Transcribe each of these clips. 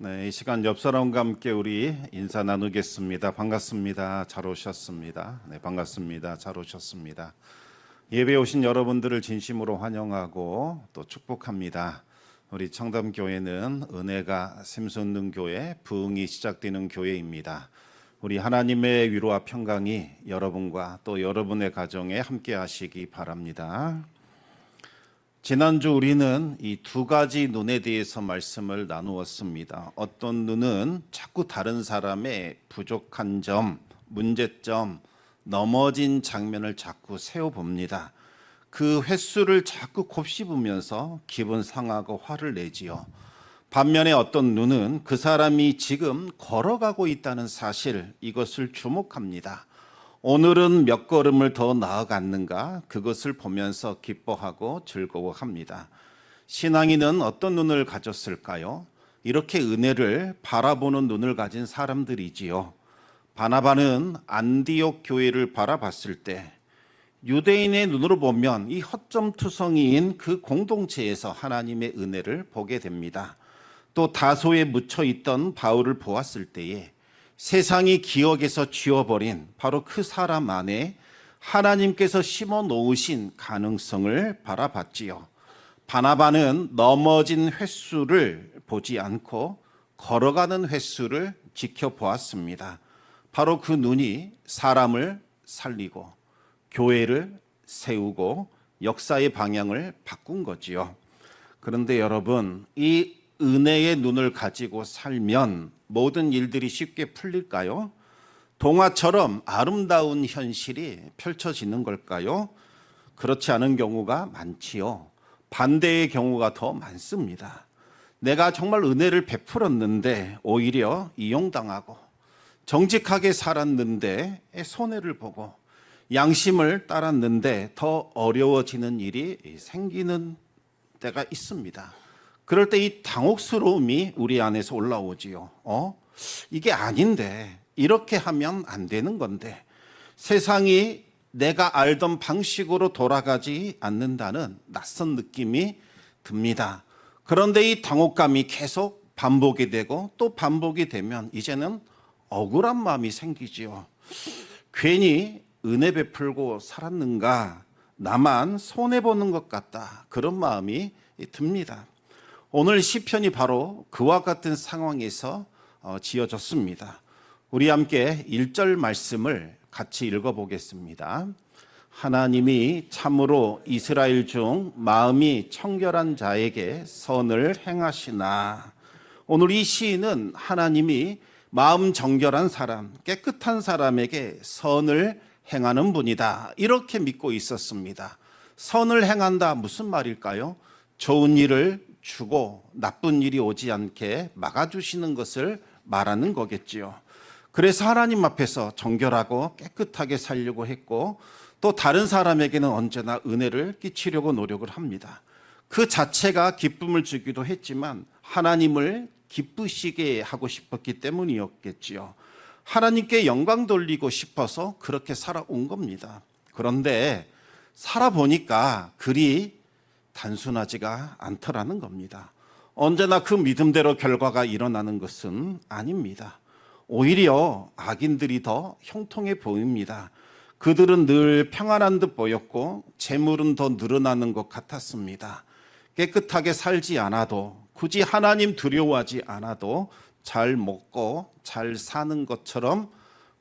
네, 이 시간 옆 사람과 함께 우리 인사 나누겠습니다. 반갑습니다. 잘 오셨습니다. 네, 반갑습니다. 잘 오셨습니다. 예배에 오신 여러분들을 진심으로 환영하고 또 축복합니다. 우리 청담교회는 은혜가 샘솟는 교회, 부흥이 시작되는 교회입니다. 우리 하나님의 위로와 평강이 여러분과 또 여러분의 가정에 함께 하시기 바랍니다. 지난주 우리는 이 두 가지 눈에 대해서 말씀을 나누었습니다. 어떤 눈은 자꾸 다른 사람의 부족한 점, 문제점, 넘어진 장면을 자꾸 세워봅니다. 그 횟수를 자꾸 곱씹으면서 기분 상하고 화를 내지요. 반면에 어떤 눈은 그 사람이 지금 걸어가고 있다는 사실, 이것을 주목합니다. 오늘은 몇 걸음을 더 나아갔는가, 그것을 보면서 기뻐하고 즐거워합니다. 신앙인은 어떤 눈을 가졌을까요? 이렇게 은혜를 바라보는 눈을 가진 사람들이지요. 바나바는 안디옥 교회를 바라봤을 때 유대인의 눈으로 보면 이 허점투성이인 그 공동체에서 하나님의 은혜를 보게 됩니다. 또 다소에 묻혀있던 바울을 보았을 때에 세상이 기억에서 지워버린 바로 그 사람 안에 하나님께서 심어 놓으신 가능성을 바라봤지요. 바나바는 넘어진 횟수를 보지 않고 걸어가는 횟수를 지켜보았습니다. 바로 그 눈이 사람을 살리고 교회를 세우고 역사의 방향을 바꾼 거지요. 그런데 여러분, 이 은혜의 눈을 가지고 살면 모든 일들이 쉽게 풀릴까요? 동화처럼 아름다운 현실이 펼쳐지는 걸까요? 그렇지 않은 경우가 많지요. 반대의 경우가 더 많습니다. 내가 정말 은혜를 베풀었는데 오히려 이용당하고, 정직하게 살았는데 손해를 보고, 양심을 따랐는데 더 어려워지는 일이 생기는 때가 있습니다. 그럴 때 이 당혹스러움이 우리 안에서 올라오지요. 이게 아닌데, 이렇게 하면 안 되는 건데, 세상이 내가 알던 방식으로 돌아가지 않는다는 낯선 느낌이 듭니다. 그런데 이 당혹감이 계속 반복이 되고 또 반복이 되면 이제는 억울한 마음이 생기지요. 괜히 은혜 베풀고 살았는가, 나만 손해보는 것 같다, 그런 마음이 듭니다. 오늘 시편이 바로 그와 같은 상황에서 지어졌습니다. 우리 함께 1절 말씀을 같이 읽어보겠습니다. 하나님이 참으로 이스라엘 중 마음이 청결한 자에게 선을 행하시나. 오늘 이 시인은 하나님이 마음 정결한 사람, 깨끗한 사람에게 선을 행하는 분이다, 이렇게 믿고 있었습니다. 선을 행한다, 무슨 말일까요? 좋은 일을 주고 나쁜 일이 오지 않게 막아주시는 것을 말하는 거겠지요. 그래서 하나님 앞에서 정결하고 깨끗하게 살려고 했고, 또 다른 사람에게는 언제나 은혜를 끼치려고 노력을 합니다. 그 자체가 기쁨을 주기도 했지만 하나님을 기쁘시게 하고 싶었기 때문이었겠지요. 하나님께 영광 돌리고 싶어서 그렇게 살아온 겁니다. 그런데 살아보니까 그리 단순하지가 않더라는 겁니다. 언제나 그 믿음대로 결과가 일어나는 것은 아닙니다. 오히려 악인들이 더 형통해 보입니다. 그들은 늘 평안한 듯 보였고 재물은 더 늘어나는 것 같았습니다. 깨끗하게 살지 않아도, 굳이 하나님 두려워하지 않아도 잘 먹고 잘 사는 것처럼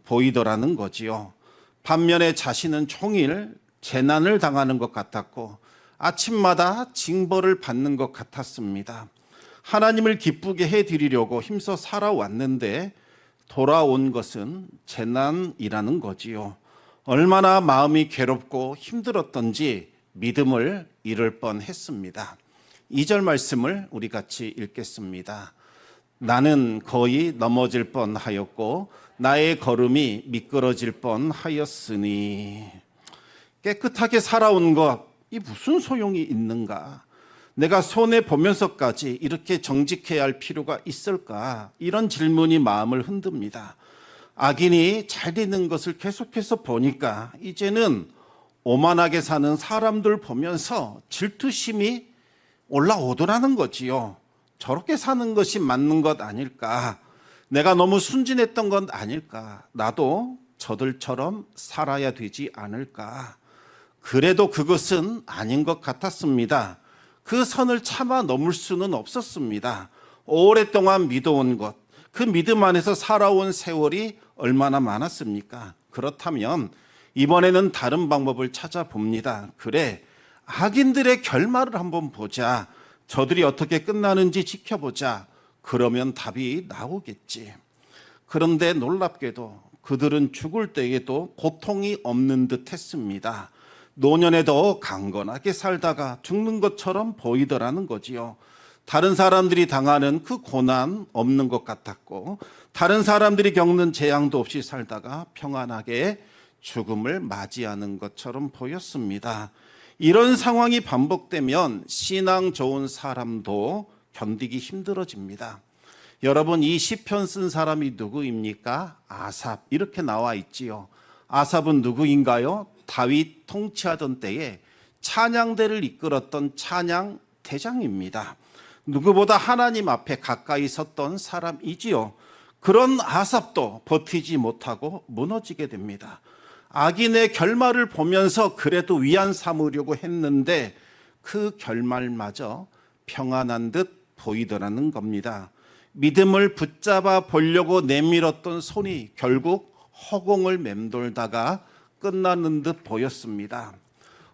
보이더라는 거지요. 반면에 자신은 종일 재난을 당하는 것 같았고 아침마다 징벌을 받는 것 같았습니다. 하나님을 기쁘게 해드리려고 힘써 살아왔는데 돌아온 것은 재난이라는 거지요. 얼마나 마음이 괴롭고 힘들었던지 믿음을 잃을 뻔했습니다. 2절 말씀을 우리 같이 읽겠습니다. 나는 거의 넘어질 뻔하였고 나의 걸음이 미끄러질 뻔하였으니. 깨끗하게 살아온 것, 이 무슨 소용이 있는가? 내가 손해보면서까지 이렇게 정직해야 할 필요가 있을까? 이런 질문이 마음을 흔듭니다. 악인이 잘 되는 것을 계속해서 보니까 이제는 오만하게 사는 사람들 보면서 질투심이 올라오더라는 거지요. 저렇게 사는 것이 맞는 것 아닐까? 내가 너무 순진했던 건 아닐까? 나도 저들처럼 살아야 되지 않을까? 그래도 그것은 아닌 것 같았습니다. 그 선을 참아 넘을 수는 없었습니다. 오랫동안 믿어온 것, 그 믿음 안에서 살아온 세월이 얼마나 많았습니까? 그렇다면 이번에는 다른 방법을 찾아봅니다. 그래, 악인들의 결말을 한번 보자. 저들이 어떻게 끝나는지 지켜보자. 그러면 답이 나오겠지. 그런데 놀랍게도 그들은 죽을 때에도 고통이 없는 듯 했습니다. 노년에도 강건하게 살다가 죽는 것처럼 보이더라는 거지요. 다른 사람들이 당하는 그 고난 없는 것 같았고, 다른 사람들이 겪는 재앙도 없이 살다가 평안하게 죽음을 맞이하는 것처럼 보였습니다. 이런 상황이 반복되면 신앙 좋은 사람도 견디기 힘들어집니다. 여러분, 이 시편 쓴 사람이 누구입니까? 아삽, 이렇게 나와 있지요. 아삽은 누구인가요? 다윗 통치하던 때에 찬양대를 이끌었던 찬양 대장입니다. 누구보다 하나님 앞에 가까이 섰던 사람이지요. 그런 아삽도 버티지 못하고 무너지게 됩니다. 악인의 결말을 보면서 그래도 위안 삼으려고 했는데 그 결말마저 평안한 듯 보이더라는 겁니다. 믿음을 붙잡아 보려고 내밀었던 손이 결국 허공을 맴돌다가 끝나는 듯 보였습니다.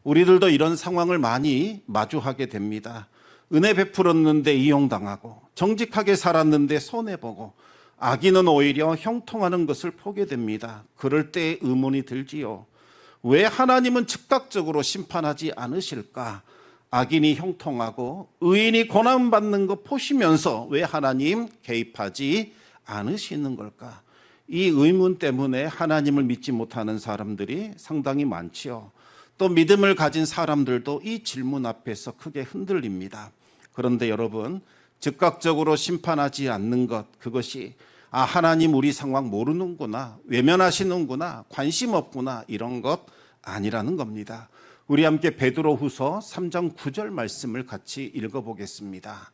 우리들도 이런 상황을 많이 마주하게 됩니다. 은혜 베풀었는데 이용당하고, 정직하게 살았는데 손해보고, 악인은 오히려 형통하는 것을 보게 됩니다. 그럴 때 의문이 들지요. 왜 하나님은 즉각적으로 심판하지 않으실까? 악인이 형통하고 의인이 고난받는 거 보시면서 왜 하나님 개입하지 않으시는 걸까? 이 의문 때문에 하나님을 믿지 못하는 사람들이 상당히 많지요. 또 믿음을 가진 사람들도 이 질문 앞에서 크게 흔들립니다. 그런데 여러분, 즉각적으로 심판하지 않는 것, 그것이 하나님 우리 상황 모르는구나, 외면하시는구나, 관심 없구나, 이런 것 아니라는 겁니다. 우리 함께 베드로후서 3장 9절 말씀을 같이 읽어보겠습니다.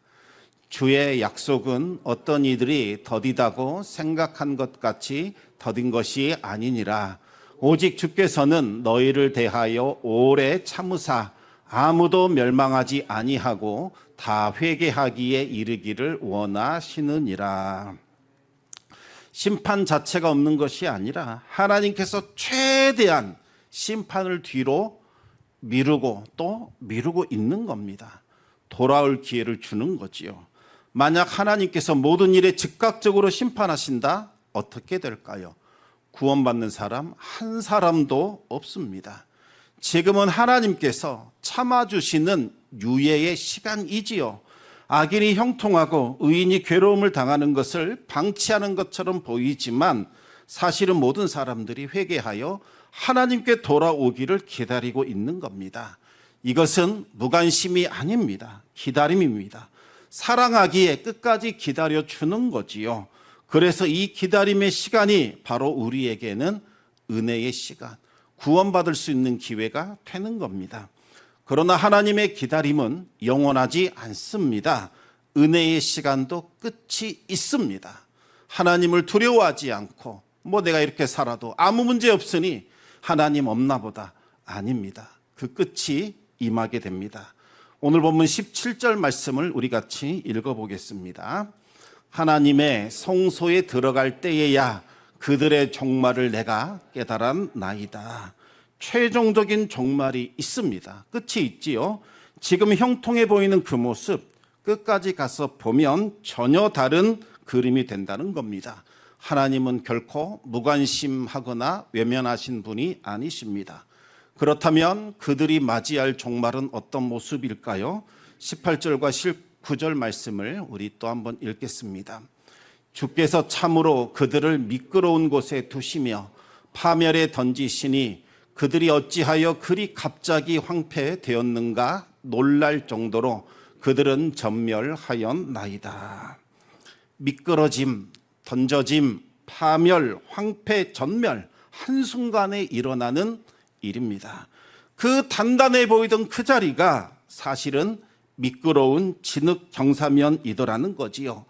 주의 약속은 어떤 이들이 더디다고 생각한 것 같이 더딘 것이 아니니라. 오직 주께서는 너희를 대하여 오래 참으사 아무도 멸망하지 아니하고 다 회개하기에 이르기를 원하시느니라. 심판 자체가 없는 것이 아니라 하나님께서 최대한 심판을 뒤로 미루고 또 미루고 있는 겁니다. 돌아올 기회를 주는 거지요. 만약 하나님께서 모든 일에 즉각적으로 심판하신다? 어떻게 될까요? 구원받는 사람 한 사람도 없습니다. 지금은 하나님께서 참아주시는 유예의 시간이지요. 악인이 형통하고 의인이 괴로움을 당하는 것을 방치하는 것처럼 보이지만 사실은 모든 사람들이 회개하여 하나님께 돌아오기를 기다리고 있는 겁니다. 이것은 무관심이 아닙니다. 기다림입니다. 사랑하기에 끝까지 기다려주는 거지요. 그래서 이 기다림의 시간이 바로 우리에게는 은혜의 시간, 구원받을 수 있는 기회가 되는 겁니다. 그러나 하나님의 기다림은 영원하지 않습니다. 은혜의 시간도 끝이 있습니다. 하나님을 두려워하지 않고 내가 이렇게 살아도 아무 문제 없으니 하나님 없나 보다. 아닙니다. 그 끝이 임하게 됩니다. 오늘 본문 17절 말씀을 우리 같이 읽어보겠습니다. 하나님의 성소에 들어갈 때에야 그들의 종말을 내가 깨달았나이다. 최종적인 종말이 있습니다. 끝이 있지요. 지금 형통해 보이는 그 모습 끝까지 가서 보면 전혀 다른 그림이 된다는 겁니다. 하나님은 결코 무관심하거나 외면하신 분이 아니십니다. 그렇다면 그들이 맞이할 종말은 어떤 모습일까요? 18절과 19절 말씀을 우리 또 한번 읽겠습니다. 주께서 참으로 그들을 미끄러운 곳에 두시며 파멸에 던지시니 그들이 어찌하여 그리 갑자기 황폐되었는가 놀랄 정도로 그들은 전멸하였나이다. 미끄러짐, 던져짐, 파멸, 황폐, 전멸, 한순간에 일어나는 일입니다. 그 단단해 보이던 그 자리가 사실은 미끄러운 진흙 경사면이더라는 거지요.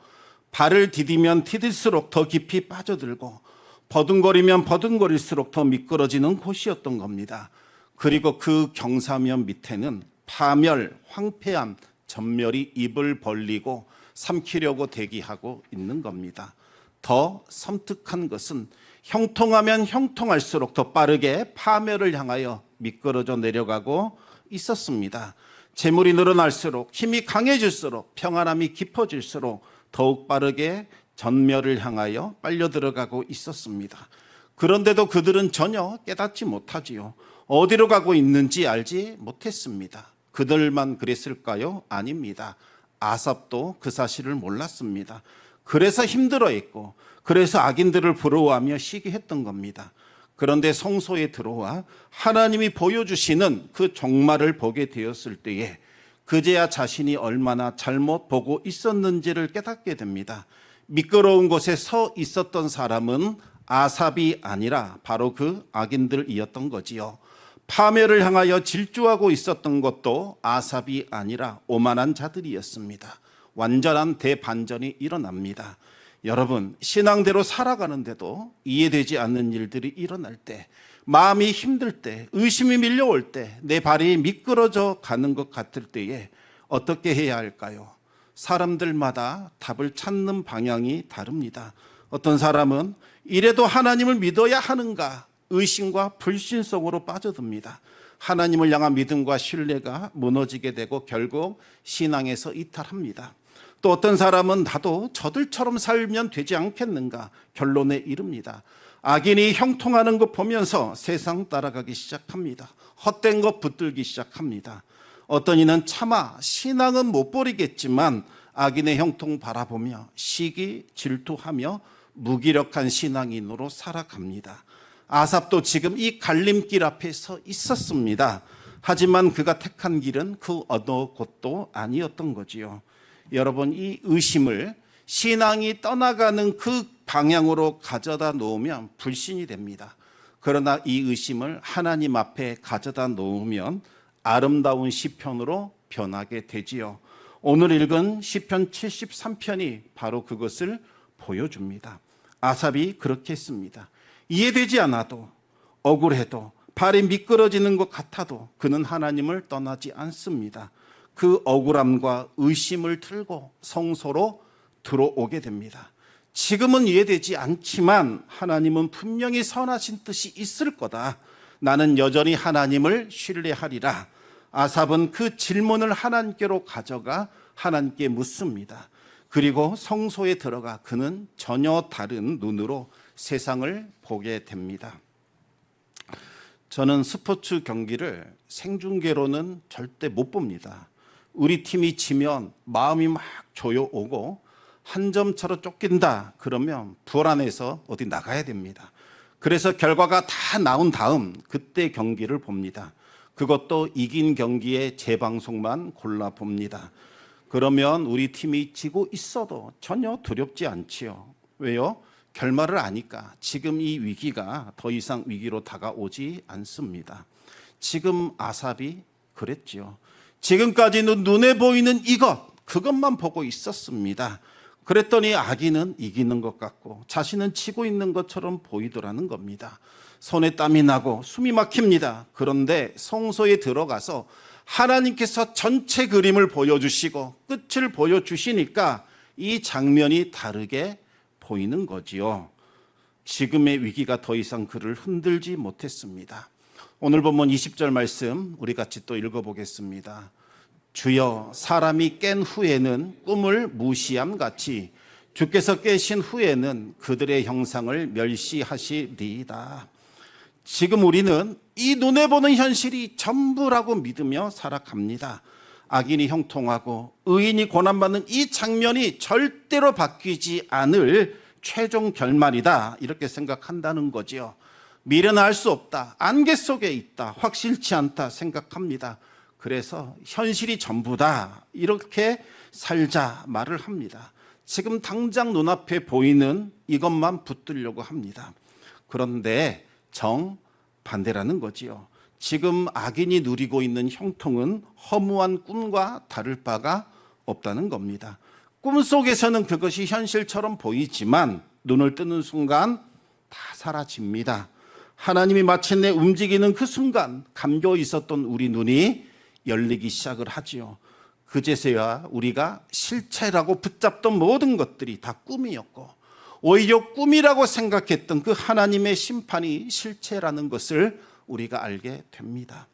발을 디디면 디딜수록 더 깊이 빠져들고 버둥거리면 버둥거릴수록 더 미끄러지는 곳이었던 겁니다. 그리고 그 경사면 밑에는 파멸, 황폐함, 전멸이 입을 벌리고 삼키려고 대기하고 있는 겁니다. 더 섬뜩한 것은 형통하면 형통할수록 더 빠르게 파멸을 향하여 미끄러져 내려가고 있었습니다. 재물이 늘어날수록, 힘이 강해질수록, 평안함이 깊어질수록 더욱 빠르게 전멸을 향하여 빨려 들어가고 있었습니다. 그런데도 그들은 전혀 깨닫지 못하지요. 어디로 가고 있는지 알지 못했습니다. 그들만 그랬을까요? 아닙니다. 아삽도 그 사실을 몰랐습니다. 그래서 힘들어했고, 그래서 악인들을 부러워하며 시기했던 겁니다. 그런데 성소에 들어와 하나님이 보여주시는 그 종말을 보게 되었을 때에 그제야 자신이 얼마나 잘못 보고 있었는지를 깨닫게 됩니다. 미끄러운 곳에 서 있었던 사람은 아삽이 아니라 바로 그 악인들이었던 거지요. 파멸을 향하여 질주하고 있었던 것도 아삽이 아니라 오만한 자들이었습니다. 완전한 대반전이 일어납니다. 여러분, 신앙대로 살아가는데도 이해되지 않는 일들이 일어날 때, 마음이 힘들 때, 의심이 밀려올 때, 내 발이 미끄러져 가는 것 같을 때에 어떻게 해야 할까요? 사람들마다 답을 찾는 방향이 다릅니다. 어떤 사람은 이래도 하나님을 믿어야 하는가? 의심과 불신 속으로 빠져듭니다. 하나님을 향한 믿음과 신뢰가 무너지게 되고 결국 신앙에서 이탈합니다. 또 어떤 사람은 나도 저들처럼 살면 되지 않겠는가 결론에 이릅니다. 악인이 형통하는 것 보면서 세상 따라가기 시작합니다. 헛된 것 붙들기 시작합니다. 어떤 이는 차마 신앙은 못 버리겠지만 악인의 형통 바라보며 시기 질투하며 무기력한 신앙인으로 살아갑니다. 아삽도 지금 이 갈림길 앞에 서 있었습니다. 하지만 그가 택한 길은 그 어느 곳도 아니었던 거지요. 여러분, 이 의심을 신앙이 떠나가는 그 방향으로 가져다 놓으면 불신이 됩니다. 그러나 이 의심을 하나님 앞에 가져다 놓으면 아름다운 시편으로 변하게 되지요. 오늘 읽은 시편 73편이 바로 그것을 보여줍니다. 아삽이 그렇게 했습니다. 이해되지 않아도, 억울해도, 발이 미끄러지는 것 같아도 그는 하나님을 떠나지 않습니다. 그 억울함과 의심을 들고 성소로 들어오게 됩니다. 지금은 이해되지 않지만 하나님은 분명히 선하신 뜻이 있을 거다. 나는 여전히 하나님을 신뢰하리라. 아삽은 그 질문을 하나님께로 가져가 하나님께 묻습니다. 그리고 성소에 들어가 그는 전혀 다른 눈으로 세상을 보게 됩니다. 저는 스포츠 경기를 생중계로는 절대 못 봅니다. 우리 팀이 지면 마음이 막 조여오고 한 점 차로 쫓긴다 그러면 불안해서 어디 나가야 됩니다. 그래서 결과가 다 나온 다음 그때 경기를 봅니다. 그것도 이긴 경기의 재방송만 골라 봅니다. 그러면 우리 팀이 지고 있어도 전혀 두렵지 않지요. 왜요? 결말을 아니까 지금 이 위기가 더 이상 위기로 다가오지 않습니다. 지금 아삽이 그랬지요. 지금까지는 눈에 보이는 그것만 보고 있었습니다. 그랬더니 악인은 이기는 것 같고 자신은 치고 있는 것처럼 보이더라는 겁니다. 손에 땀이 나고 숨이 막힙니다. 그런데 성소에 들어가서 하나님께서 전체 그림을 보여주시고 끝을 보여주시니까 이 장면이 다르게 보이는 거지요. 지금의 위기가 더 이상 그를 흔들지 못했습니다. 오늘 본문 20절 말씀 우리 같이 또 읽어보겠습니다. 주여, 사람이 깬 후에는 꿈을 무시함 같이 주께서 깨신 후에는 그들의 형상을 멸시하시리이다. 지금 우리는 이 눈에 보는 현실이 전부라고 믿으며 살아갑니다. 악인이 형통하고 의인이 고난받는 이 장면이 절대로 바뀌지 않을 최종 결말이다, 이렇게 생각한다는 거지요. 미련할 수 없다, 안개 속에 있다, 확실치 않다 생각합니다. 그래서 현실이 전부다, 이렇게 살자 말을 합니다. 지금 당장 눈앞에 보이는 이것만 붙들려고 합니다. 그런데 정반대라는 거지요. 지금 악인이 누리고 있는 형통은 허무한 꿈과 다를 바가 없다는 겁니다. 꿈속에서는 그것이 현실처럼 보이지만 눈을 뜨는 순간 다 사라집니다. 하나님이 마침내 움직이는 그 순간 감겨 있었던 우리 눈이 열리기 시작을 하지요. 그제서야 우리가 실체라고 붙잡던 모든 것들이 다 꿈이었고, 오히려 꿈이라고 생각했던 그 하나님의 심판이 실체라는 것을 우리가 알게 됩니다.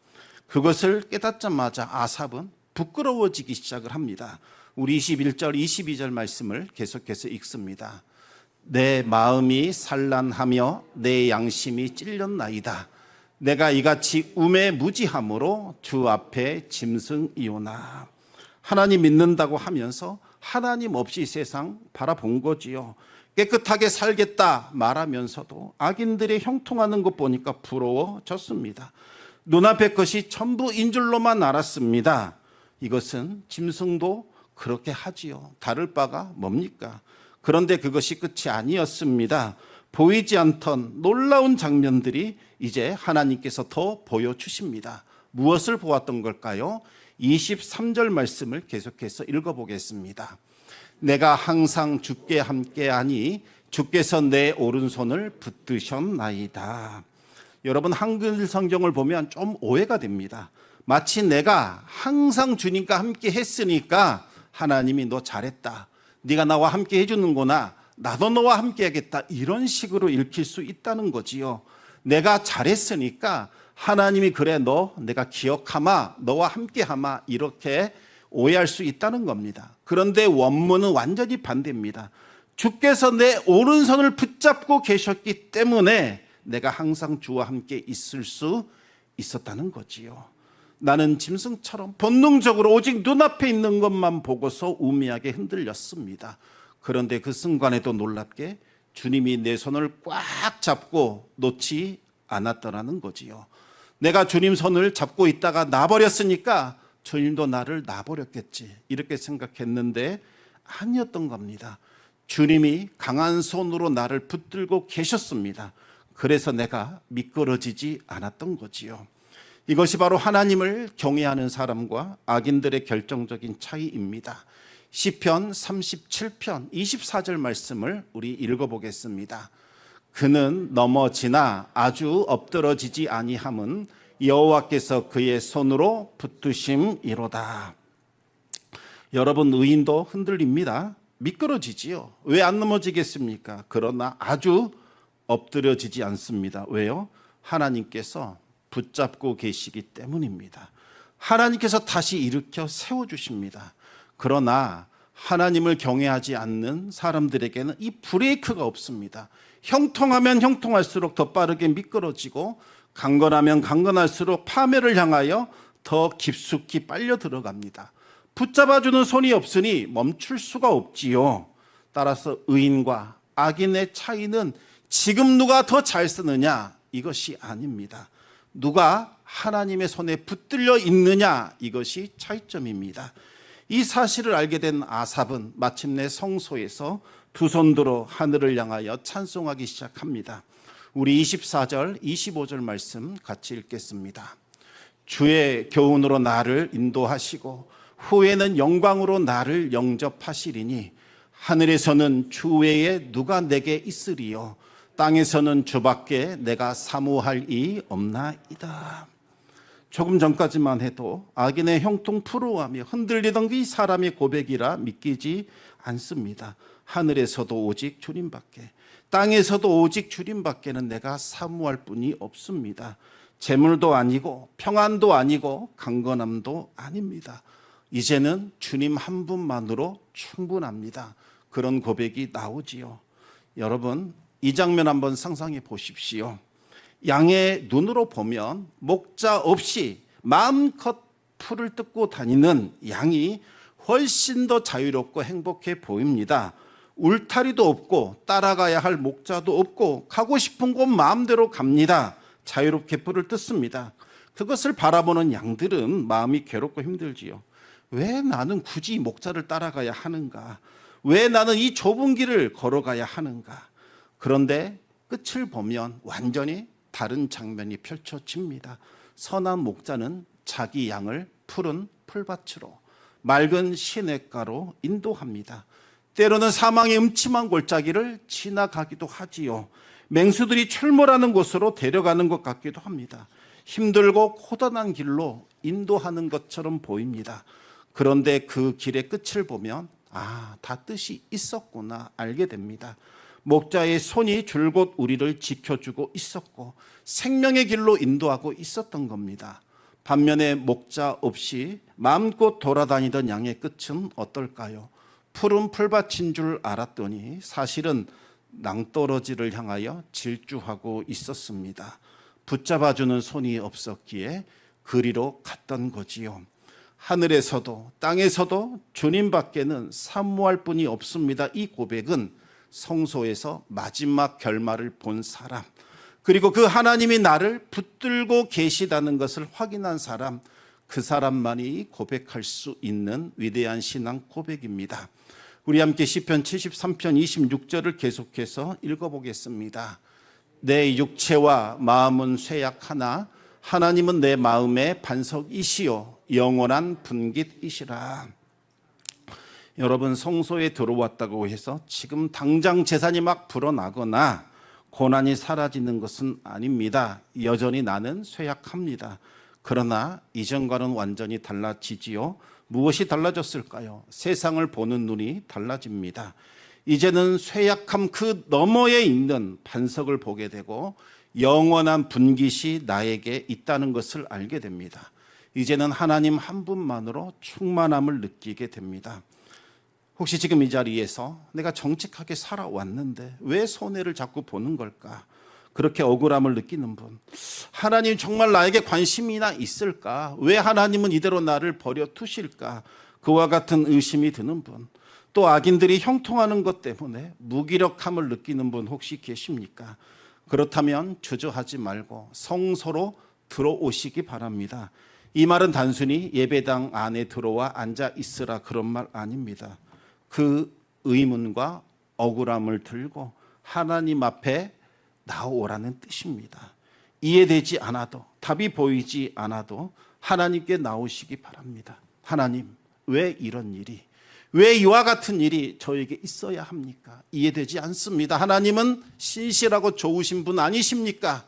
그것을 깨닫자마자 아삽은 부끄러워지기 시작을 합니다. 우리 21절, 22절 말씀을 계속해서 읽습니다. 내 마음이 산란하며 내 양심이 찔렸나이다. 내가 이같이 우매무지함으로 주 앞에 짐승이오나. 하나님 믿는다고 하면서 하나님 없이 세상 바라본 거지요. 깨끗하게 살겠다 말하면서도 악인들의 형통하는 것 보니까 부러워졌습니다. 눈앞의 것이 전부인 줄로만 알았습니다. 이것은 짐승도 그렇게 하지요. 다를 바가 뭡니까? 그런데 그것이 끝이 아니었습니다. 보이지 않던 놀라운 장면들이 이제 하나님께서 더 보여주십니다. 무엇을 보았던 걸까요? 23절 말씀을 계속해서 읽어보겠습니다. 내가 항상 주께 함께하니 주께서 내 오른손을 붙드셨나이다. 여러분, 한글 성경을 보면 좀 오해가 됩니다. 마치 내가 항상 주님과 함께 했으니까 하나님이 너 잘했다, 네가 나와 함께 해주는구나, 나도 너와 함께 하겠다, 이런 식으로 읽힐 수 있다는 거지요. 내가 잘했으니까 하나님이 그래 너 내가 기억하마, 너와 함께하마, 이렇게 오해할 수 있다는 겁니다. 그런데 원문은 완전히 반대입니다. 주께서 내 오른손을 붙잡고 계셨기 때문에 내가 항상 주와 함께 있을 수 있었다는 거지요. 나는 짐승처럼 본능적으로 오직 눈앞에 있는 것만 보고서 우매하게 흔들렸습니다. 그런데 그 순간에도 놀랍게 주님이 내 손을 꽉 잡고 놓지 않았더라는 거지요. 내가 주님 손을 잡고 있다가 놔버렸으니까 주님도 나를 놔버렸겠지, 이렇게 생각했는데 아니었던 겁니다. 주님이 강한 손으로 나를 붙들고 계셨습니다. 그래서 내가 미끄러지지 않았던 거지요. 이것이 바로 하나님을 경외하는 사람과 악인들의 결정적인 차이입니다. 시편 37편 24절 말씀을 우리 읽어보겠습니다. 그는 넘어지나 아주 엎드러지지 아니함은 여호와께서 그의 손으로 붙드심이로다. 여러분, 의인도 흔들립니다. 미끄러지지요. 왜 안 넘어지겠습니까? 그러나 아주 엎드려지지 않습니다. 왜요? 하나님께서 붙잡고 계시기 때문입니다. 하나님께서 다시 일으켜 세워주십니다. 그러나 하나님을 경외하지 않는 사람들에게는 이 브레이크가 없습니다. 형통하면 형통할수록 더 빠르게 미끄러지고, 강건하면 강건할수록 파멸을 향하여 더 깊숙이 빨려 들어갑니다. 붙잡아주는 손이 없으니 멈출 수가 없지요. 따라서 의인과 악인의 차이는 지금 누가 더 잘 쓰느냐, 이것이 아닙니다. 누가 하나님의 손에 붙들려 있느냐, 이것이 차이점입니다. 이 사실을 알게 된 아삽은 마침내 성소에서 두 손 들어 하늘을 향하여 찬송하기 시작합니다. 우리 24절, 25절 말씀 같이 읽겠습니다. 주의 교훈으로 나를 인도하시고 후에는 영광으로 나를 영접하시리니 하늘에서는 주 외에 누가 내게 있으리요, 땅에서는 주밖에 내가 사모할 이 없나이다. 조금 전까지만 해도 악인의 형통 부러워하며 흔들리던 이 사람의 고백이라 믿기지 않습니다. 하늘에서도 오직 주님밖에, 땅에서도 오직 주님밖에는 내가 사모할 뿐이 없습니다. 재물도 아니고 평안도 아니고 강건함도 아닙니다. 이제는 주님 한 분만으로 충분합니다. 그런 고백이 나오지요. 여러분, 이 장면 한번 상상해 보십시오. 양의 눈으로 보면 목자 없이 마음껏 풀을 뜯고 다니는 양이 훨씬 더 자유롭고 행복해 보입니다. 울타리도 없고 따라가야 할 목자도 없고 가고 싶은 곳 마음대로 갑니다. 자유롭게 풀을 뜯습니다. 그것을 바라보는 양들은 마음이 괴롭고 힘들지요. 왜 나는 굳이 목자를 따라가야 하는가? 왜 나는 이 좁은 길을 걸어가야 하는가? 그런데 끝을 보면 완전히 다른 장면이 펼쳐집니다. 선한 목자는 자기 양을 푸른 풀밭으로 맑은 시냇가로 인도합니다. 때로는 사망의 음침한 골짜기를 지나가기도 하지요. 맹수들이 출몰하는 곳으로 데려가는 것 같기도 합니다. 힘들고 고단한 길로 인도하는 것처럼 보입니다. 그런데 그 길의 끝을 보면 다 뜻이 있었구나 알게 됩니다. 목자의 손이 줄곧 우리를 지켜주고 있었고 생명의 길로 인도하고 있었던 겁니다. 반면에 목자 없이 마음껏 돌아다니던 양의 끝은 어떨까요? 푸른 풀밭인 줄 알았더니 사실은 낭떠러지를 향하여 질주하고 있었습니다. 붙잡아주는 손이 없었기에 그리로 갔던 거지요. 하늘에서도 땅에서도 주님밖에는 사모할 분이 없습니다. 이 고백은 성소에서 마지막 결말을 본 사람, 그리고 그 하나님이 나를 붙들고 계시다는 것을 확인한 사람, 그 사람만이 고백할 수 있는 위대한 신앙 고백입니다. 우리 함께 시편 73편 26절을 계속해서 읽어보겠습니다. 내 육체와 마음은 쇠약하나 하나님은 내 마음의 반석이시요 영원한 분깃이시라. 여러분, 성소에 들어왔다고 해서 지금 당장 재산이 막 불어나거나 고난이 사라지는 것은 아닙니다. 여전히 나는 쇠약합니다. 그러나 이전과는 완전히 달라지지요. 무엇이 달라졌을까요? 세상을 보는 눈이 달라집니다. 이제는 쇠약함 그 너머에 있는 반석을 보게 되고 영원한 분깃이 나에게 있다는 것을 알게 됩니다. 이제는 하나님 한 분만으로 충만함을 느끼게 됩니다. 혹시 지금 이 자리에서 내가 정직하게 살아왔는데 왜 손해를 자꾸 보는 걸까? 그렇게 억울함을 느끼는 분, 하나님 정말 나에게 관심이나 있을까? 왜 하나님은 이대로 나를 버려 두실까? 그와 같은 의심이 드는 분, 또 악인들이 형통하는 것 때문에 무기력함을 느끼는 분 혹시 계십니까? 그렇다면 주저하지 말고 성소로 들어오시기 바랍니다. 이 말은 단순히 예배당 안에 들어와 앉아 있으라 그런 말 아닙니다. 그 의문과 억울함을 들고 하나님 앞에 나오라는 뜻입니다. 이해되지 않아도, 답이 보이지 않아도 하나님께 나오시기 바랍니다. 하나님, 왜 이런 일이, 왜 이와 같은 일이 저에게 있어야 합니까? 이해되지 않습니다. 하나님은 신실하고 좋으신 분 아니십니까?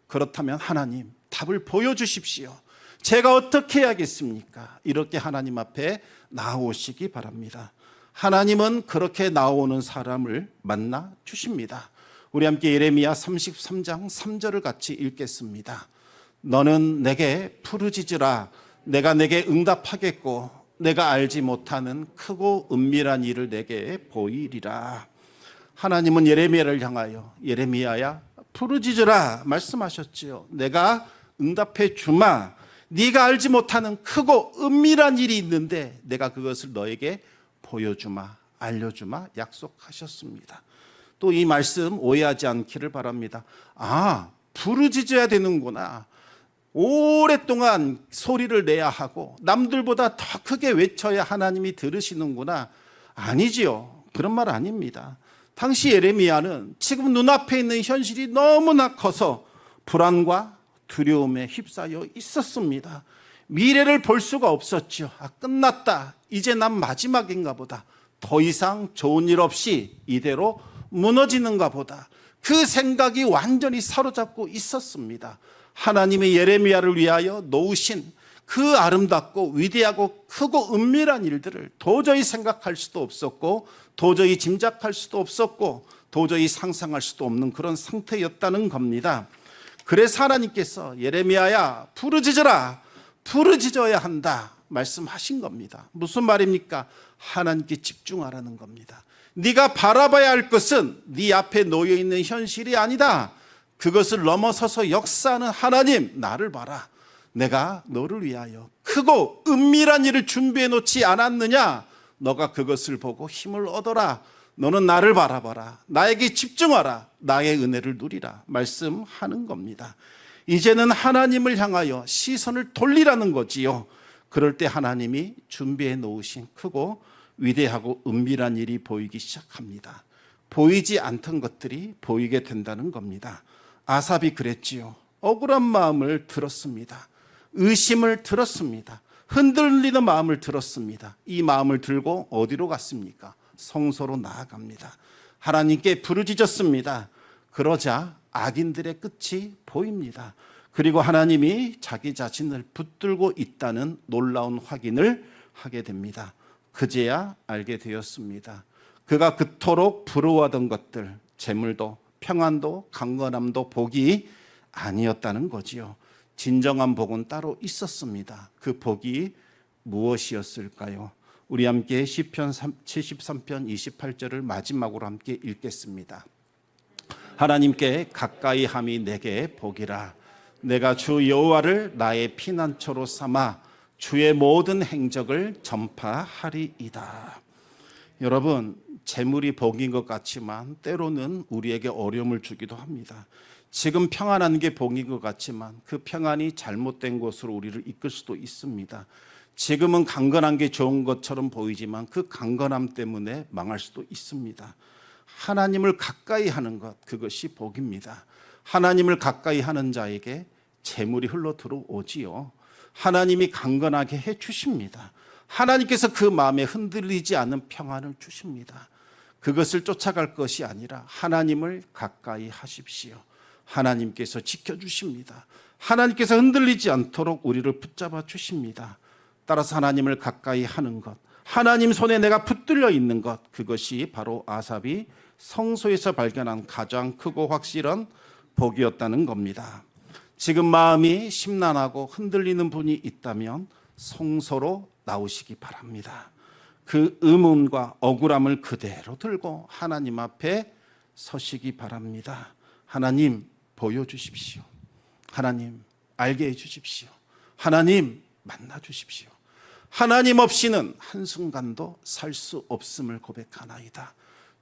그렇다면 하나님, 답을 보여주십시오. 제가 어떻게 해야겠습니까? 이렇게 하나님 앞에 나오시기 바랍니다. 하나님은 그렇게 나오는 사람을 만나 주십니다. 우리 함께 예레미야 33장 3절을 같이 읽겠습니다. 너는 내게 부르짖으라. 내가 내게 응답하겠고 내가 알지 못하는 크고 은밀한 일을 내게 보이리라. 하나님은 예레미야를 향하여 예레미야야 부르짖으라 말씀하셨지요. 내가 응답해 주마. 네가 알지 못하는 크고 은밀한 일이 있는데 내가 그것을 너에게 보여주마, 알려주마 약속하셨습니다. 또 이 말씀 오해하지 않기를 바랍니다. 부르짖어야 되는구나. 오랫동안 소리를 내야 하고 남들보다 더 크게 외쳐야 하나님이 들으시는구나. 아니지요. 그런 말 아닙니다. 당시 예레미야는 지금 눈앞에 있는 현실이 너무나 커서 불안과 두려움에 휩싸여 있었습니다. 미래를 볼 수가 없었죠. 끝났다. 이제 난 마지막인가 보다. 더 이상 좋은 일 없이 이대로 무너지는가 보다. 그 생각이 완전히 사로잡고 있었습니다. 하나님의 예레미야를 위하여 놓으신 그 아름답고 위대하고 크고 은밀한 일들을 도저히 생각할 수도 없었고 도저히 짐작할 수도 없었고 도저히 상상할 수도 없는 그런 상태였다는 겁니다. 그래서 하나님께서 예레미야야 부르짖어라, 부르짖어야 한다 말씀하신 겁니다. 무슨 말입니까? 하나님께 집중하라는 겁니다. 네가 바라봐야 할 것은 네 앞에 놓여있는 현실이 아니다. 그것을 넘어서서 역사하는 하나님, 나를 봐라. 내가 너를 위하여 크고 은밀한 일을 준비해 놓지 않았느냐? 너가 그것을 보고 힘을 얻어라. 너는 나를 바라봐라. 나에게 집중하라. 나의 은혜를 누리라. 말씀하는 겁니다. 이제는 하나님을 향하여 시선을 돌리라는 거지요. 그럴 때 하나님이 준비해 놓으신 크고 위대하고 은밀한 일이 보이기 시작합니다. 보이지 않던 것들이 보이게 된다는 겁니다. 아삽이 그랬지요. 억울한 마음을 들었습니다. 의심을 들었습니다. 흔들리는 마음을 들었습니다. 이 마음을 들고 어디로 갔습니까? 성소로 나아갑니다. 하나님께 부르짖었습니다. 그러자 악인들의 끝이 보입니다. 그리고 하나님이 자기 자신을 붙들고 있다는 놀라운 확인을 하게 됩니다. 그제야 알게 되었습니다. 그가 그토록 부러워하던 것들, 재물도 평안도 강건함도 복이 아니었다는 거지요. 진정한 복은 따로 있었습니다. 그 복이 무엇이었을까요? 우리 함께 시편 73편 28절을 마지막으로 함께 읽겠습니다. 하나님께 가까이 함이 내게 복이라. 내가 주 여호와를 나의 피난처로 삼아 주의 모든 행적을 전파하리이다. 여러분, 재물이 복인 것 같지만 때로는 우리에게 어려움을 주기도 합니다. 지금 평안한 게 복인 것 같지만 그 평안이 잘못된 곳으로 우리를 이끌 수도 있습니다. 지금은 강건한 게 좋은 것처럼 보이지만 그 강건함 때문에 망할 수도 있습니다. 하나님을 가까이 하는 것, 그것이 복입니다. 하나님을 가까이 하는 자에게 재물이 흘러 들어오지요. 하나님이 강건하게 해 주십니다. 하나님께서 그 마음에 흔들리지 않는 평안을 주십니다. 그것을 쫓아갈 것이 아니라 하나님을 가까이 하십시오. 하나님께서 지켜주십니다. 하나님께서 흔들리지 않도록 우리를 붙잡아 주십니다. 따라서 하나님을 가까이 하는 것, 하나님 손에 내가 붙들려 있는 것, 그것이 바로 아삽이 성소에서 발견한 가장 크고 확실한 복이었다는 겁니다. 지금 마음이 심란하고 흔들리는 분이 있다면 성소로 나오시기 바랍니다. 그 의문과 억울함을 그대로 들고 하나님 앞에 서시기 바랍니다. 하나님 보여주십시오. 하나님 알게 해주십시오. 하나님 만나주십시오. 하나님 없이는 한순간도 살 수 없음을 고백하나이다.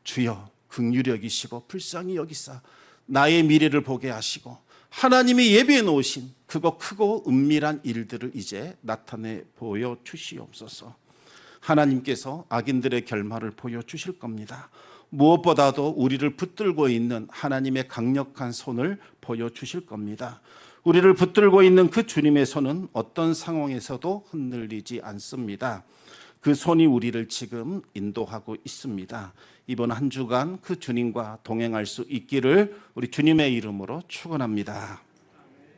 주여 긍휼히 여기시고 불쌍히 여기사 나의 미래를 보게 하시고 하나님이 예비해 놓으신 그거 크고 은밀한 일들을 이제 나타내 보여주시옵소서. 하나님께서 악인들의 결말을 보여주실 겁니다. 무엇보다도 우리를 붙들고 있는 하나님의 강력한 손을 보여주실 겁니다. 우리를 붙들고 있는 그 주님의 손은 어떤 상황에서도 흔들리지 않습니다. 그 손이 우리를 지금 인도하고 있습니다. 이번 한 주간 그 주님과 동행할 수 있기를 우리 주님의 이름으로 축원합니다.